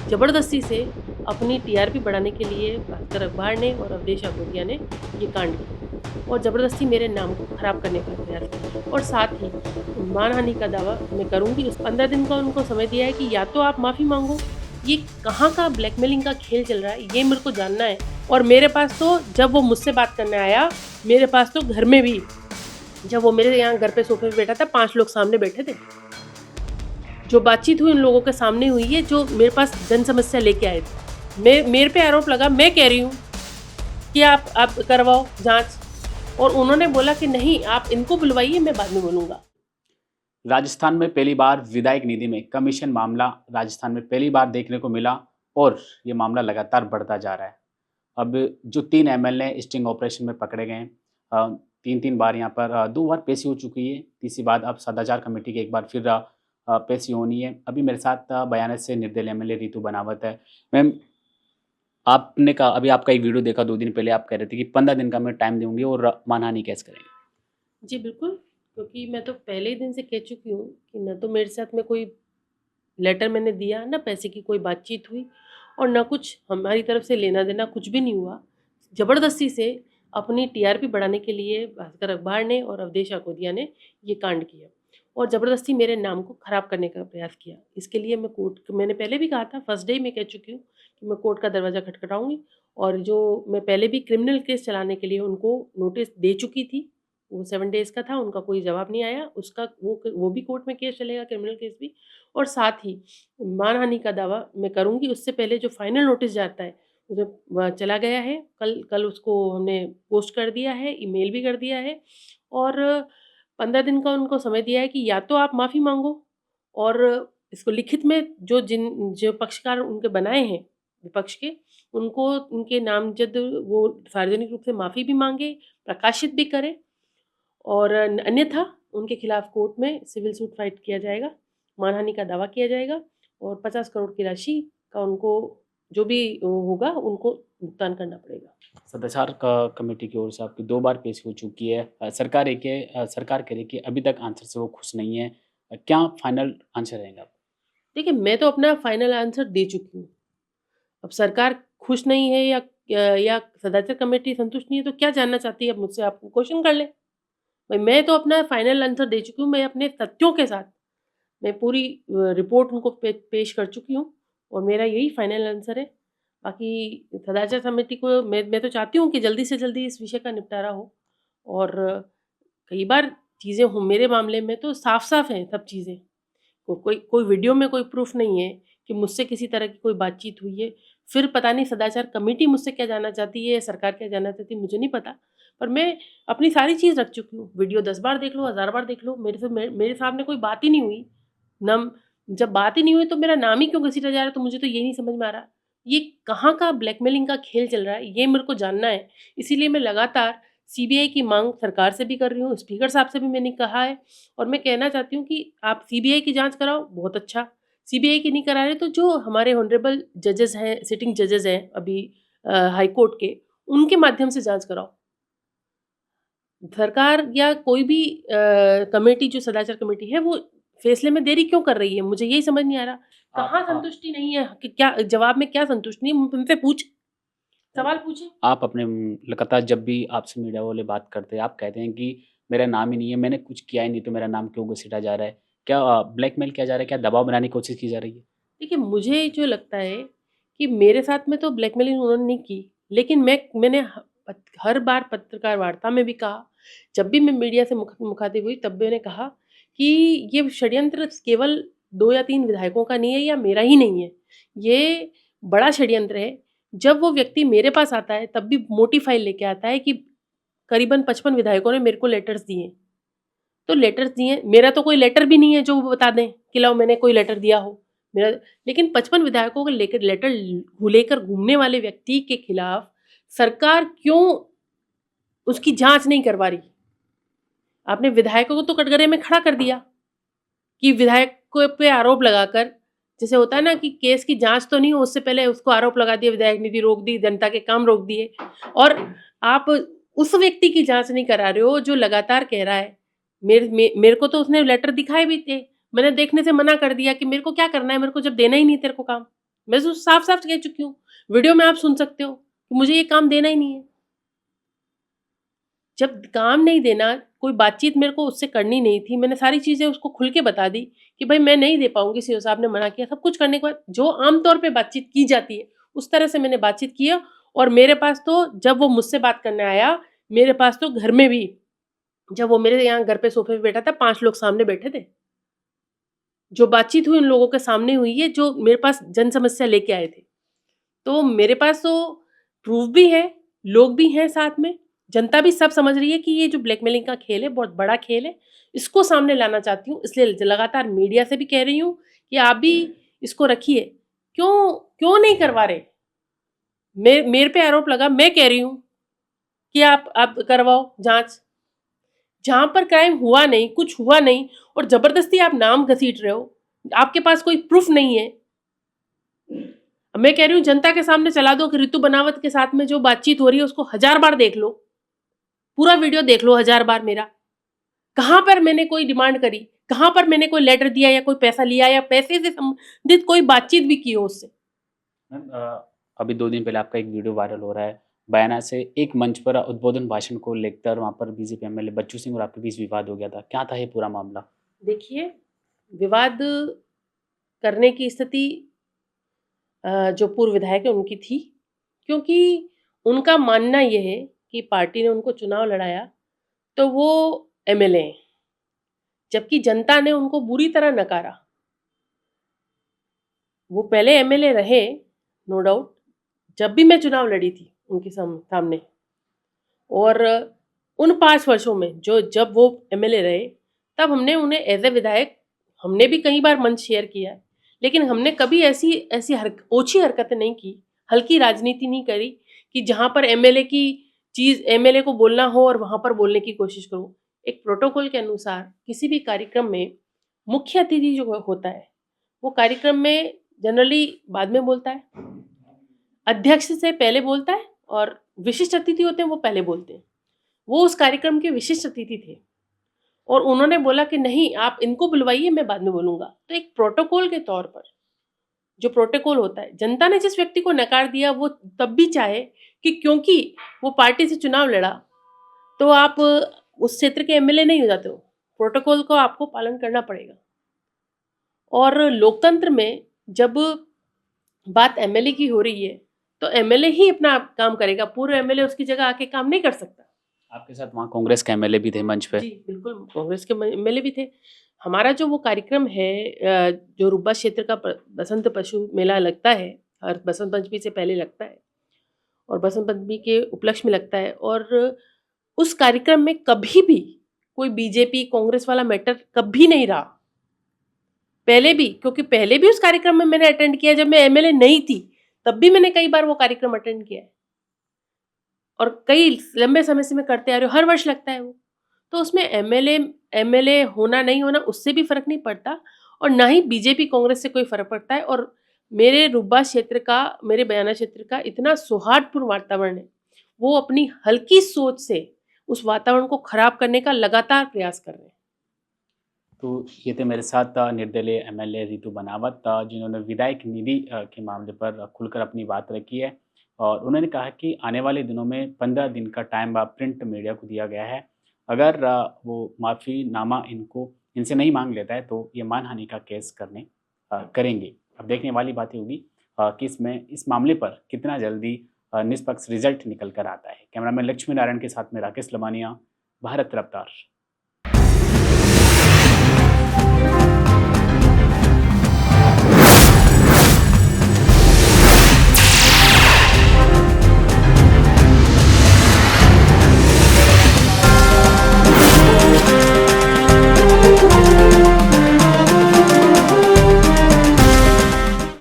ज़बरदस्ती से अपनी टीआरपी बढ़ाने के लिए भास्कर अखबार ने और अवधेश अघोरिया ने ये कांड किया और ज़बरदस्ती मेरे नाम को ख़राब करने का प्रयास किया और साथ ही मानहानि का दावा मैं करूँगी। उस 15 दिन का उनको समय दिया है कि या तो आप माफ़ी मांगो, ये कहाँ का ब्लैकमेलिंग का खेल चल रहा है ये मेरे को जानना है। और मेरे पास तो जब वो मुझसे बात करने आया, मेरे पास तो घर में भी जब वो मेरे यहाँ घर पे सोफे पे बैठा था 5 लोग सामने बैठे थे। जो बातचीत हुई उन लोगों के सामने हुई है जो मेरे पास जन समस्या लेके आए थे। मेरे पे आरोप लगा, मैं कह रही हूँ कि आप करवाओ जांच और उन्होंने बोला कि नहीं आप इनको बुलवाइए, मैं बाद में बोलूँगा। राजस्थान में पहली बार विधायक निधि में कमीशन मामला राजस्थान में पहली बार देखने को मिला और ये मामला लगातार बढ़ता जा रहा है। अब जो 3 एमएलए स्टिंग ऑपरेशन में पकड़े गए हैं, 3 बार यहाँ पर 2 बार पेशी हो चुकी है, तीसरी बार अब सदाचार कमेटी की एक बार फिर पेशी होनी है। अभी मेरे साथ बयाना से निर्दलीय एमएलए रितु बनावत है। मैम, आपने कहा, अभी आपका एक वीडियो देखा 2 दिन पहले, आप कह रहे थे कि 15 दिन का मैं टाइम दूंगी और मानहानि केस करेंगे। जी बिल्कुल, क्योंकि मैं तो पहले ही दिन से कह चुकी हूँ कि न तो मेरे साथ में कोई लेटर मैंने दिया, ना पैसे की कोई बातचीत हुई और ना कुछ हमारी तरफ से लेना देना कुछ भी नहीं हुआ। ज़बरदस्ती से अपनी टीआरपी बढ़ाने के लिए भास्कर अखबार ने और अवधेश अघोरिया ने ये कांड किया और ज़बरदस्ती मेरे नाम को ख़राब करने का प्रयास किया। इसके लिए मैं कोर्ट, मैंने पहले भी कहा था, फर्स्ट डे ही मैं कह चुकी हूँ कि मैं कोर्ट का दरवाज़ा खटखटाऊँगी और जो मैं पहले भी क्रिमिनल केस चलाने के लिए उनको नोटिस दे चुकी थी, वो 7 डेज़ का था, उनका कोई जवाब नहीं आया। उसका वो भी कोर्ट में केस चलेगा, क्रिमिनल केस भी। और साथ ही मानहानि का दावा मैं करूँगी, उससे पहले जो फाइनल नोटिस जाता है वो चला गया है। कल उसको हमने पोस्ट कर दिया है, ईमेल भी कर दिया है और 15 दिन का उनको समय दिया है कि या तो आप माफ़ी माँगो और इसको लिखित में जो पक्षकार उनके बनाए हैं विपक्ष के, उनको उनके नामज़द वो सार्वजनिक रूप से माफ़ी भी माँगे, प्रकाशित भी करें और अन्यथा उनके खिलाफ कोर्ट में सिविल सूट फाइट किया जाएगा, मानहानि का दावा किया जाएगा और 50 करोड़ की राशि का उनको जो भी होगा उनको भुगतान करना पड़ेगा। सदाचार कमेटी की ओर से आपकी 2 बार पेशी हो चुकी है। सरकार कह रही है कि अभी तक आंसर से वो खुश नहीं है। क्या फाइनल आंसर रहेगा आपका? देखिए, मैं तो अपना फाइनल आंसर दे चुकी हूँ। अब सरकार खुश नहीं है या सदाचार कमेटी संतुष्ट नहीं है तो क्या जानना चाहती है अब मुझसे? आप क्वेश्चन कर लें। भाई मैं तो अपना फाइनल आंसर दे चुकी हूँ, मैं अपने तथ्यों के साथ मैं पूरी रिपोर्ट उनको पेश कर चुकी हूँ और मेरा यही फाइनल आंसर है। बाकी सदाचार समिति को मैं तो चाहती हूँ कि जल्दी से जल्दी इस विषय का निपटारा हो और कई बार चीज़ें हो मेरे मामले में तो साफ-साफ हैं सब चीज़ें। कोई कोई वीडियो में कोई प्रूफ़ नहीं है कि मुझसे किसी तरह की कोई बातचीत हुई है। फिर पता नहीं सदाचार कमेटी मुझसे क्या जानना चाहती है, सरकार क्या जानना चाहती है, मुझे नहीं पता। पर मैं अपनी सारी चीज़ रख चुकी हूँ। वीडियो 10 बार देख लो, 1000 बार देख लो, मेरे सामने कोई बात ही नहीं हुई। नम जब बात ही नहीं हुई तो मेरा नाम ही क्यों घसीटा जा रहा है, तो मुझे तो ये नहीं समझ में आ रहा। ये कहाँ का ब्लैकमेलिंग का खेल चल रहा है, ये मेरे को जानना है। इसीलिए मैं लगातार सीबीआई की माँग सरकार से भी कर रही हूँ, स्पीकर साहब से भी मैंने कहा है और मैं कहना चाहती हूँ कि आप सीबीआई की जाँच कराओ, बहुत अच्छा। सीबीआई की नहीं करा रहे तो जो हमारे हॉनरेबल जजेस हैं, सिटिंग जजेस हैं अभी हाई कोर्ट के, उनके माध्यम से जाँच कराओ। सरकार या कोई भी कमेटी जो सदाचार कमेटी है वो फैसले में देरी क्यों कर रही है? मुझे यही समझ नहीं आ रहा। कहाँ आप संतुष्टि नहीं है कि क्या जवाब में क्या संतुष्टि नहीं है? मुझसे पूछ, सवाल पूछे। आप अपने लगातार जब भी आपसे मीडिया वाले बात करते हैं, आप कहते हैं कि मेरा नाम ही नहीं है, मैंने कुछ किया ही नहीं, तो मेरा नाम क्यों घसीटा जा रहा है? क्या ब्लैकमेल किया जा रहा है? क्या दबाव बनाने की कोशिश की जा रही है? देखिए, मुझे जो लगता है कि मेरे साथ में तो ब्लैकमेलिंग उन्होंने नहीं की, लेकिन मैंने हर बार पत्रकार वार्ता में भी कहा, जब भी मैं मीडिया से मुखातिब हुई तब मैंने कहा कि ये षड्यंत्र केवल 2 या 3 विधायकों का नहीं है या मेरा ही नहीं है, ये बड़ा षड्यंत्र है। जब वो व्यक्ति मेरे पास आता है तब भी मोटी फाइल लेके आता है कि करीबन 55 विधायकों ने मेरे को लेटर्स दिए। तो लेटर्स दिए, मेरा तो कोई लेटर भी नहीं है जो वो बता दें कि लाओ मैंने कोई लेटर दिया हो। मेरा लेकिन 55 विधायकों को लेकर लेटर लेकर घूमने वाले व्यक्ति के खिलाफ सरकार क्यों उसकी जाँच नहीं करवा रही? आपने विधायकों को तो कटघरे में खड़ा कर दिया कि विधायक पे आरोप लगाकर, जैसे होता है ना कि केस की जाँच तो नहीं हो उससे पहले उसको आरोप लगा दिया, विधायक निधि रोक दी, जनता के काम रोक दिए और आप उस व्यक्ति की जाँच नहीं करा रहे हो जो लगातार कह रहा है। मेरे को तो उसने लेटर दिखाए भी थे, मैंने देखने से मना कर दिया कि मेरे को क्या करना है, मेरे को जब देना ही नहीं तेरे को काम। मैं तो साफ साफ कह चुकी हूँ, वीडियो में आप सुन सकते हो कि मुझे ये काम देना ही नहीं है। जब काम नहीं देना, कोई बातचीत मेरे को उससे करनी नहीं थी, मैंने सारी चीज़ें उसको खुल के बता दी कि भाई मैं नहीं दे पाऊँगी, सीओ साहब ने मना किया। सब कुछ करने के बाद जो आम तौर पे बातचीत की जाती है, उस तरह से मैंने बातचीत किया। और मेरे पास तो जब वो मुझसे बात करने आया, मेरे पास तो घर में भी, जब वो मेरे यहाँ घर पे सोफे पे बैठा था, 5 लोग सामने बैठे थे। जो बातचीत हुई उन लोगों के सामने हुई है, जो मेरे पास जन समस्या लेके आए थे। तो मेरे पास तो प्रूफ भी है, लोग भी हैं साथ में, जनता भी सब समझ रही है कि ये जो ब्लैकमेलिंग का खेल है बहुत बड़ा खेल है। इसको सामने लाना चाहती हूँ, इसलिए लगातार मीडिया से भी कह रही हूँ कि आप भी इसको रखिए। क्यों क्यों नहीं करवा रहे? मेरे पे आरोप लगा, मैं कह रही हूँ कि आप करवाओ जाँच। जहाँ पर क्राइम हुआ नहीं, कुछ हुआ नहीं और ज़बरदस्ती आप नाम घसीट रहे हो, आपके पास कोई प्रूफ नहीं है। मैं कह रही हूँ जनता के सामने चला दो कि रितु बनावत के साथ में जो बातचीत हो रही है उसको 1000 बार देख लो, पूरा वीडियो देख लो 1000 बार मेरा। कहाँ पर मैंने कोई डिमांड करी, कहाँ पर मैंने कोई लेटर दिया या कोई पैसा लिया या पैसे से संबंधित कोई बातचीत भी की हो उससे। मैम, अभी 2 दिन पहले आपका एक वीडियो वायरल हो रहा है, बयाना से एक मंच पर उद्बोधन भाषण को लेकर वहाँ पर बीजेपी एमएलए बच्चू सिंह और आपके बीच विवाद हो गया था। क्या था ये पूरा मामला? देखिए, विवाद करने की स्थिति जो पूर्व विधायक है उनकी थी, क्योंकि उनका मानना ये है कि पार्टी ने उनको चुनाव लड़ाया तो वो एमएलए हैं, जबकि जनता ने उनको बुरी तरह नकारा। वो पहले एमएलए रहे, नो डाउट, जब भी मैं चुनाव लड़ी थी उनके सामने। और उन 5 वर्षों में जब वो एमएलए रहे, तब हमने उन्हें एज ए विधायक हमने भी कई बार मंच शेयर किया है, लेकिन हमने कभी ऐसी ऐसी ओछी हरकतें नहीं की, हल्की राजनीति नहीं करी कि जहाँ पर एमएलए की चीज़ एमएलए को बोलना हो और वहाँ पर बोलने की कोशिश करूँ। एक प्रोटोकॉल के अनुसार किसी भी कार्यक्रम में मुख्य अतिथि जो होता है, वो कार्यक्रम में जनरली बाद में बोलता है, अध्यक्ष से पहले बोलता है और विशिष्ट अतिथि होते हैं वो पहले बोलते हैं। वो उस कार्यक्रम के विशिष्ट अतिथि थे और उन्होंने बोला कि नहीं आप इनको बुलवाइए, मैं बाद में बोलूँगा। तो एक प्रोटोकॉल के तौर पर जो प्रोटोकॉल होता है, जनता ने जिस व्यक्ति को नकार दिया वो तब भी चाहे कि क्योंकि वो पार्टी से चुनाव लड़ा, तो आप उस क्षेत्र के एमएलए नहीं हो जाते हो। प्रोटोकॉल को आपको पालन करना पड़ेगा। और लोकतंत्र में जब बात एमएलए की हो रही है, तो एमएलए ही अपना काम करेगा, पूर्व एमएलए उसकी जगह आके काम नहीं कर सकता। आपके साथ वहाँ कांग्रेस के एमएलए भी थे मंच पे। जी, बिल्कुल कांग्रेस के एमएलए भी थे। हमारा जो वो कार्यक्रम है जो रुब्बा क्षेत्र का बसंत पशु मेला लगता है, हर बसंत पंचमी से पहले लगता है और बसंत पंचमी के उपलक्ष्य में लगता है। और उस कार्यक्रम में कभी भी कोई बीजेपी कांग्रेस वाला मैटर कभी नहीं रहा। पहले भी, क्योंकि पहले भी उस कार्यक्रम में मैंने अटेंड किया जब मैं एमएलए नहीं थी, तब भी मैंने कई बार वो कार्यक्रम अटेंड किया है और कई लंबे समय से मैं करते आ रही हूँ, हर वर्ष लगता है वो। तो उसमें एमएलए होना नहीं होना उससे भी फर्क नहीं पड़ता और ना ही बीजेपी कांग्रेस से कोई फर्क पड़ता है। और मेरे रुब्बा क्षेत्र का, मेरे बयाना क्षेत्र का इतना सौहार्दपूर्ण वातावरण है, वो अपनी हल्की सोच से उस वातावरण को खराब करने का लगातार प्रयास कर रहे हैं। तो ये थे मेरे साथ निर्दलीय एमएलए रितु बनावत, जिन्होंने विधायक निधि के मामले पर खुलकर अपनी बात रखी है और उन्होंने कहा कि आने वाले दिनों में 15 दिन का टाइम प्रिंट मीडिया को दिया गया है। अगर वो माफ़ीनामा इनसे नहीं मांग लेता है तो ये मानहानि का केस करेंगे। अब देखने वाली बातें होगी कि इस मामले पर कितना जल्दी निष्पक्ष रिजल्ट निकल कर आता है। कैमरामैन लक्ष्मी नारायण के साथ में राकेश लमानिया, भारत रफ्तार।